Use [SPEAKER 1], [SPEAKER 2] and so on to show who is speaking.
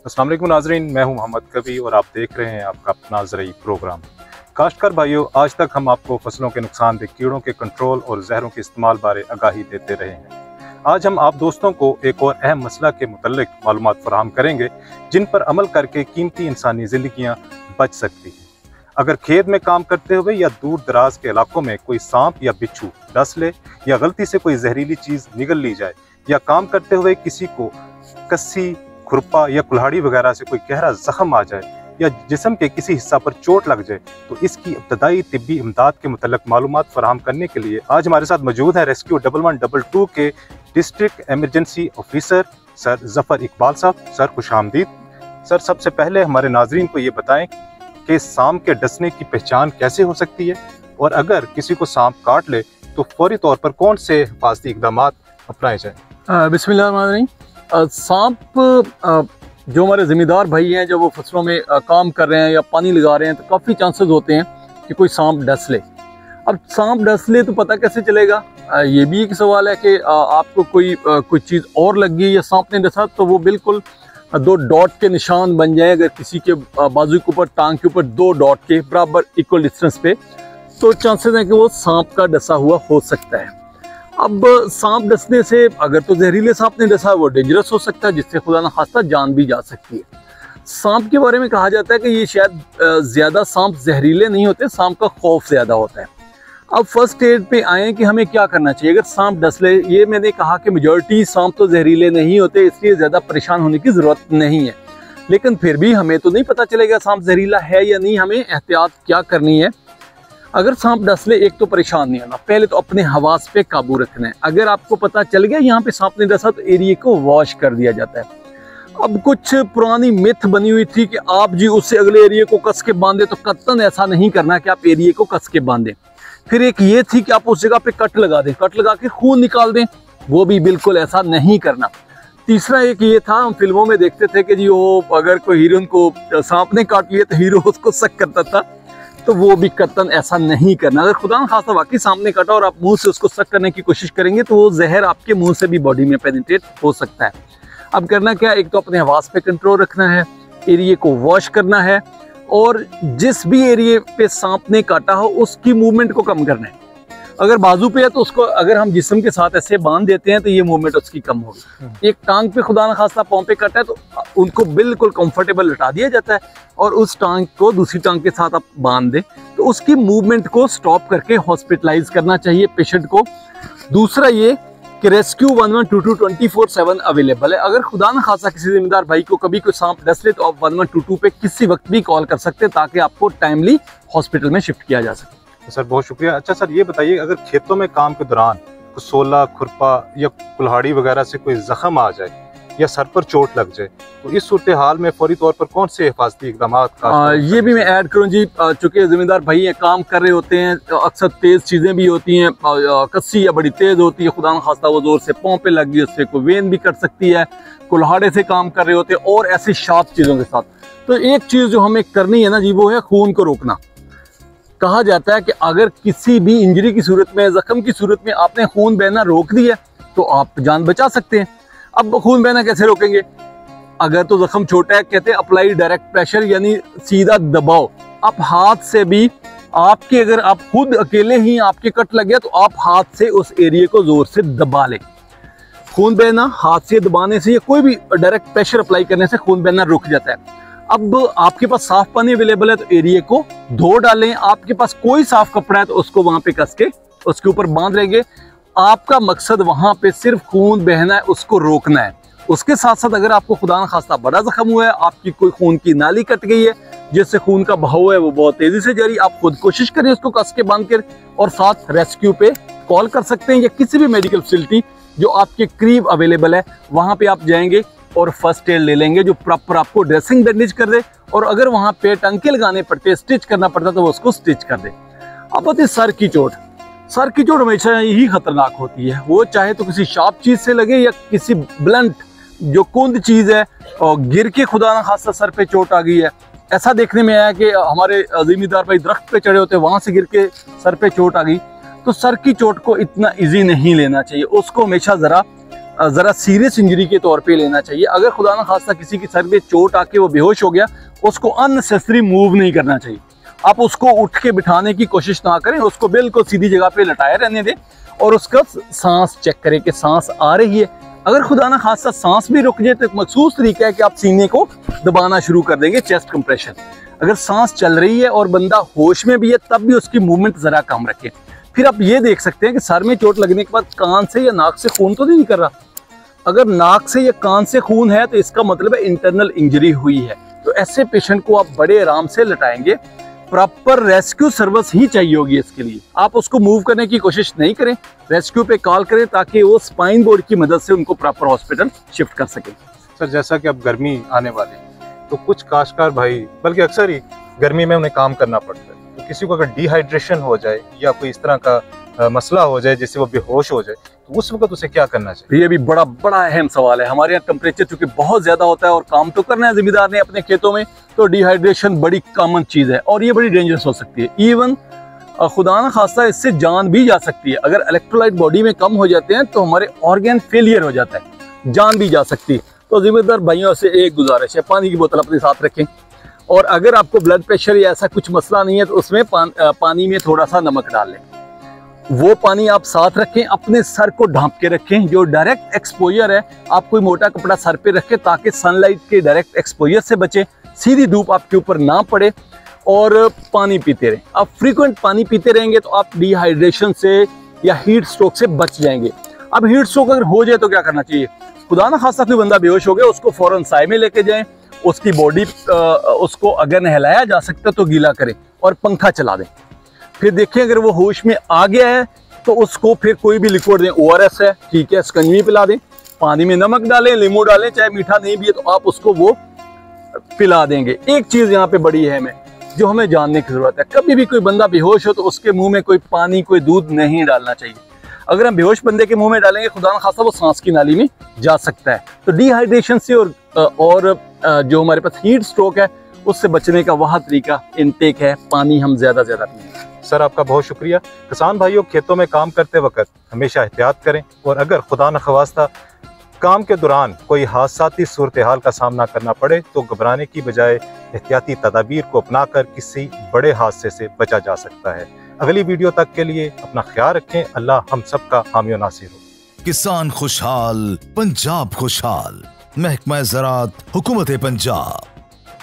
[SPEAKER 1] अस्सलाम वालेकुम नाज़रीन, मैं हूं मोहम्मद कबी और आप देख रहे हैं आपका अपना ज़रूरी प्रोग्राम। काश्तकार भाइयों, आज तक हम आपको फसलों के नुकसानदेह कीड़ों के कंट्रोल और जहरों के इस्तेमाल बारे आगाही देते रहे हैं। आज हम आप दोस्तों को एक और अहम मसला के मुतल्लिक मालूमात फराहम करेंगे जिन पर अमल करके कीमती इंसानी ज़िंदगियाँ बच सकती हैं। अगर खेत में काम करते हुए या दूर दराज के इलाकों में कोई सांप या बिच्छू डस ले या गलती से कोई जहरीली चीज़ निगल ली जाए या काम करते हुए किसी को कस्सी, खुरपा या कुल्हाड़ी वगैरह से कोई गहरा जख्म आ जाए या जिस्म के किसी हिस्सा पर चोट लग जाए तो इसकी इब्तदाई तिब्बी इमदाद के मुतल्लिक मालूमात फराहम करने के लिए आज हमारे साथ मौजूद है रेस्क्यू 1122 के district emergency officer sir Zafar Iqbal साहब। सर खुशामदीद। सर, सबसे पहले हमारे नाजरीन को ये बताएं कि सांप के डसने की पहचान कैसे हो सकती है और अगर किसी को सांप काट ले तो फौरी तौर पर कौन से हिफाजती इक़दाम अपनाए जाएँ?
[SPEAKER 2] बिस्मिल्लाहिर्रहमानिर्रहीम। सांप जो हमारे ज़िम्मेदार भाई हैं, जब वो फसलों में काम कर रहे हैं या पानी लगा रहे हैं तो काफ़ी चांसेस होते हैं कि कोई सांप डस ले। अब सांप डस ले तो पता कैसे चलेगा? ये भी एक सवाल है कि आपको कोई चीज़ और लग गई या सांप ने डसा तो वो बिल्कुल 2 डॉट के निशान बन जाए। अगर किसी के बाजू के ऊपर, टांग के ऊपर 2 डॉट के बराबर इक्वल डिस्टेंस पे, तो चांसेस हैं कि वो सांप का डसा हुआ हो सकता है। अब सांप डसने से, अगर तो जहरीले सांप ने डसा वो डेंजरस हो सकता है, जिससे खुदा न खास्ता जान भी जा सकती है। सांप के बारे में कहा जाता है कि ये शायद ज़्यादा सांप जहरीले नहीं होते, सांप का खौफ ज़्यादा होता है। अब फर्स्ट एड पे आए कि हमें क्या करना चाहिए अगर सांप डस ले। ये मैंने कहा कि मेजॉरिटी सांप तो जहरीले नहीं होते, इसलिए ज़्यादा परेशान होने की ज़रूरत नहीं है, लेकिन फिर भी हमें तो नहीं पता चलेगा सांप जहरीला है या नहीं। हमें एहतियात क्या करनी है? अगर सांप डस ले, एक तो परेशान नहीं होना, पहले तो अपने हवास पे काबू रखना है। अगर आपको पता चल गया यहाँ पे सांप ने डसा तो एरिया को वॉश कर दिया जाता है। अब कुछ पुरानी मिथ बनी हुई थी कि आप जी उससे अगले एरिया को कस के बांधे, तो कतन ऐसा नहीं करना कि आप एरिया को कस के बांधें। फिर एक ये थी कि आप उस जगह पे कट लगा दें, कट लगा के खून निकाल दें, वो भी बिल्कुल ऐसा नहीं करना। तीसरा एक ये था, हम फिल्मों में देखते थे कि जी वो अगर कोई हीरोइन को सांप ने काट लिया तो हीरो उसको सक करता था, तो वो भी कतन ऐसा नहीं करना। अगर खुदा न खास्ता वाकई सामने कटा और आप मुंह से उसको सक करने की कोशिश करेंगे तो वो जहर आपके मुंह से भी बॉडी में पेनिट्रेट हो सकता है। अब करना क्या, एक तो अपने हवास पे कंट्रोल रखना है, एरिया को वॉश करना है और जिस भी एरिया पे सांप ने काटा हो उसकी मूवमेंट को कम करना है। अगर बाजू पे है तो उसको अगर हम जिस्म के साथ ऐसे बांध देते हैं तो ये मूवमेंट उसकी कम होगी। एक टांग पे खुदा न खास्ता पाँव पे कटा है तो उनको बिल्कुल कंफर्टेबल लटा दिया जाता है और उस टांग को दूसरी टांग के साथ आप बांध दें तो उसकी मूवमेंट को स्टॉप करके हॉस्पिटलाइज करना चाहिए पेशेंट को। दूसरा ये कि रेस्क्यू 1122 24/7 अवेलेबल है। अगर खुदा न खास्ता किसी जिम्मेदार भाई को कभी कोई सांप डस ले तो आप 1122 पे किसी वक्त भी कॉल कर सकते हैं ताकि आपको टाइमली हॉस्पिटल में शिफ्ट किया जा सके।
[SPEAKER 1] सर बहुत शुक्रिया। अच्छा सर, ये बताइए अगर खेतों में काम के दौरान सोला, खुरपा या कुल्हाड़ी वगैरह से कोई जख्म आ जाए या सर पर चोट लग जाए तो इस सूरत हाल में फौरी तौर पर कौन से हिफाजती इक़दाम?
[SPEAKER 2] ये भी मैं ऐड करूं जी, चूँकि जिम्मेदार भाई हैं, काम कर रहे होते हैं, अक्सर तेज़ चीज़ें भी होती हैं, कस्सी या बड़ी तेज़ होती है, खुदा न खास्ता वो जोर से पाँव पे लग गई, उससे कोई वेन भी कट सकती है, कुल्हाड़े से काम कर रहे होते हैं और ऐसी शार्प चीज़ों के साथ। तो एक चीज़ जो हमें करनी है ना जी, वो है खून को रोकना। कहा जाता है कि अगर किसी भी इंजरी की सूरत में, जख्म की सूरत में आपने खून बहना रोक दिया तो आप जान बचा सकते हैं। अब खून बहना कैसे रोकेंगे? अगर तो जख्म छोटा है, कहते हैं अप्लाई डायरेक्ट प्रेशर, यानी सीधा दबाव। आप हाथ से भी, आपके अगर आप खुद अकेले ही आपके कट लग गया तो आप हाथ से उस एरिया को जोर से दबा लें। खून बहना हाथ से दबाने से या कोई भी डायरेक्ट प्रेशर अप्लाई करने से खून बहना रुक जाता है। अब आपके पास साफ पानी अवेलेबल है तो एरिया को धो डालें। आपके पास कोई साफ कपड़ा है तो उसको वहां पे कस के उसके ऊपर बांध लेंगे। आपका मकसद वहां पे सिर्फ खून बहना है, उसको रोकना है। उसके साथ साथ अगर आपको खुदा न खास्ता बड़ा जख्म हुआ है, आपकी कोई खून की नाली कट गई है जिससे खून का बहाव है वो बहुत तेजी से जारी, आप खुद कोशिश करें उसको कस के बांध कर, और साथ रेस्क्यू पे कॉल कर सकते हैं या किसी भी मेडिकल फैसिलिटी जो आपके करीब अवेलेबल है वहां पे आप जाएंगे और फर्स्ट एड ले लेंगे जो प्रॉपर आपको ड्रेसिंग बैंडेज कर दे, और अगर वहां पे टंके लगाने पड़ते, स्टिच करना पड़ता तो वो उसको स्टिच कर दे। अब होती है सर की चोट। सर की चोट हमेशा यही खतरनाक होती है, वो चाहे तो किसी शार्प चीज से लगे या किसी ब्लंट जो कुंद चीज है और गिर के खुदा ना खास्ता सर पे चोट आ गई है। ऐसा देखने में आया कि हमारे जिम्मेदार भाई दरख्त पे चढ़े होते, वहां से गिर के सर पे चोट आ गई। तो सर की चोट को इतना इजी नहीं लेना चाहिए, उसको हमेशा जरा ज़रा सीरियस इंजरी के तौर पे लेना चाहिए। अगर खुदा न खास्ता किसी की सर पे चोट आके वो बेहोश हो गया, उसको अननेसेसरी मूव नहीं करना चाहिए। आप उसको उठ के बिठाने की कोशिश ना करें, उसको बिल्कुल सीधी जगह पे लटाए रहने दें और उसका सांस चेक करें कि सांस आ रही है। अगर खुदा न खास्ता सांस भी रुक जाए तो एक मखसूस तरीका है कि आप सीने को दबाना शुरू कर देंगे, चेस्ट कंप्रेशन। अगर सांस चल रही है और बंदा होश में भी है तब भी उसकी मूवमेंट ज़रा कम रखें। फिर आप ये देख सकते हैं कि सर में चोट लगने के बाद कान से या नाक से खून तो नहीं निकल रहा। अगर नाक से या कान से खून है तो इसका मतलब है इंटरनल इंजरी हुई है। तो ऐसे पेशेंट को आप बड़े आराम से लटाएंगे। प्रॉपर रेस्क्यू सर्विस ही चाहिए होगी इसके लिए। आप उसको मूव करने की कोशिश नहीं करें, रेस्क्यू पे कॉल करें ताकि वो स्पाइन बोर्ड की मदद से उनको प्रॉपर हॉस्पिटल शिफ्ट कर सकें।
[SPEAKER 1] सर, जैसा कि अब गर्मी आने वाली है तो कुछ काश्तकार भाई, बल्कि अक्सर ही गर्मी में उन्हें काम करना पड़ता है, तो किसी को अगर डिहाइड्रेशन हो जाए या कोई इस तरह का मसला हो जाए जिससे वो बेहोश हो जाए, तो उस वक्त उसे क्या करना चाहिए?
[SPEAKER 2] ये भी बड़ा अहम सवाल है। हमारे यहाँ टेम्परेचर चूंकि बहुत ज्यादा होता है और काम तो करना है जिम्मेदार ने अपने खेतों में, तो डिहाइड्रेशन बड़ी कॉमन चीज है और ये बड़ी डेंजरस हो सकती है। इवन खुदा न खास्ता इससे जान भी जा सकती है। अगर इलेक्ट्रोलाइट बॉडी में कम हो जाते हैं तो हमारे ऑर्गन फेलियर हो जाता है, जान भी जा सकती है। तो जिम्मेदार भाइयों से एक गुजारिश है, पानी की बोतल अपने साथ रखें और अगर आपको ब्लड प्रेशर या ऐसा कुछ मसला नहीं है तो उसमें पानी में थोड़ा सा नमक डाल लें। वो पानी आप साथ रखें, अपने सर को ढांप के रखें। जो डायरेक्ट एक्सपोजर है, आप कोई मोटा कपड़ा सर पे रखें ताकि सनलाइट के डायरेक्ट एक्सपोजर से बचे, सीधी धूप आपके ऊपर ना पड़े और पानी पीते रहें। आप फ्रीक्वेंट पानी पीते रहेंगे तो आप डिहाइड्रेशन से या हीट स्ट्रोक से बच जाएंगे। अब हीट स्ट्रोक अगर हो जाए तो क्या करना चाहिए? खुदा ना खास्ता कोई बंदा बेहोश हो गया, उसको फौरन साए में लेके जाएं, उसकी बॉडी उसको अगर नहलाया जा सकता तो गीला करें और पंखा चला दें। फिर देखें अगर वो होश में आ गया है तो उसको फिर कोई भी लिक्विड दें, ORS है, ठीक है, स्कंजवी पिला दें, पानी में नमक डालें, नींबू डालें, चाहे मीठा नहीं भी है तो आप उसको वो पिला देंगे। एक चीज यहाँ पे बड़ी अहम है जो हमें जानने की जरूरत है, कभी भी कोई बंदा बेहोश हो तो उसके मुंह में कोई पानी, कोई दूध नहीं डालना चाहिए। अगर हम बेहोश बंदे के मुंह में डालेंगे खुदा न खास्ता वो सांस की नाली में जा सकता है। तो डिहाइड्रेशन से और जो हमारे पास हीट स्ट्रोक है उससे बचने का वह तरीका इनटेक है, पानी हम ज्यादा पिएं।
[SPEAKER 1] सर, आपका बहुत शुक्रिया। किसान भाइयों, खेतों में काम करते वक्त हमेशा एहतियात करें और अगर खुदा न ख्वास्ता काम के दौरान कोई हादसाती सूरत हाल का सामना करना पड़े तो घबराने की बजाय एहतियाती तदाबीर को अपनाकर किसी बड़े हादसे से बचा जा सकता है। अगली वीडियो तक के लिए अपना ख्याल रखें। अल्लाह हम सबका हामी और नासिर हो।
[SPEAKER 3] किसान खुशहाल, पंजाब खुशहाल। महकमा ज़राअत, हुकूमत पंजाब।